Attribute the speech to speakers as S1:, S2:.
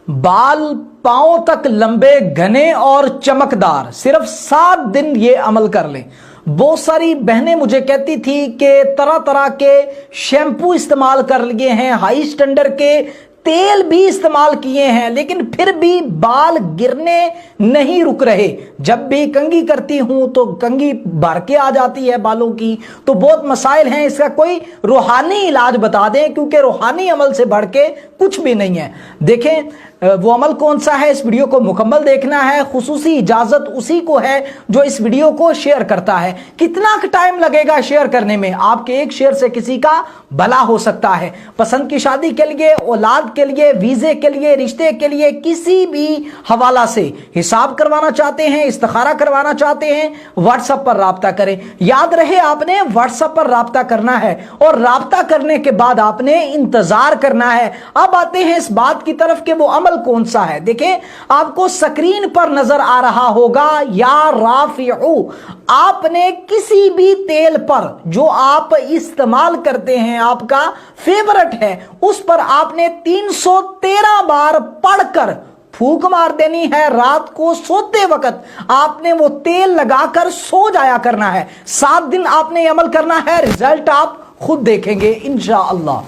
S1: बाल पांव तक लंबे, घने और चमकदार, सिर्फ 7 दिन ये अमल कर लें। बहुत सारी बहनें मुझे कहती थी कि तरह तरह के शैम्पू इस्तेमाल कर लिए हैं, हाई स्टैंडर्ड के तेल भी इस्तेमाल किए हैं, लेकिन फिर भी बाल गिरने नहीं रुक रहे। जब भी कंघी करती हूं तो कंघी भर के आ जाती है बालों की। तो बहुत मसाइल हैं, इसका कोई रूहानी इलाज बता दें, क्योंकि रूहानी अमल से बढ़ के कुछ भी नहीं है। देखें वो अमल कौन सा है, इस वीडियो को मुकम्मल देखना है। खुसूसी इजाजत उसी को है जो इस वीडियो को शेयर करता है। कितना टाइम लगेगा शेयर करने में? आपके एक शेयर से किसी का भला हो सकता है। पसंद की शादी के लिए, औलाद के लिए, वीजे के लिए, रिश्ते के लिए, किसी भी हवाला से हिसाब करवाना चाहते हैं, इस्तिखारा करवाना चाहते हैं, व्हाट्सएप पर राब्ता करें। याद रहे, आपने व्हाट्सएप पर राब्ता करना है और राब्ता करने के बाद आपने इंतजार करना है। अब आते हैं इस बात की तरफ कि वो अमल कौन सा है। देखें, आपको स्क्रीन पर नजर आ रहा होगा या राफिउ। आपने किसी भी तेल पर जो आप इस्तेमाल करते हैं, आपका फेवरेट है, उस पर आपने 313 बार पढ़कर फूंक मार देनी है। रात को सोते वक्त आपने वो तेल लगाकर सो जाया करना है। 7 दिन आपने अमल करना है, रिजल्ट आप खुद देखेंगे इंशाअल्लाह।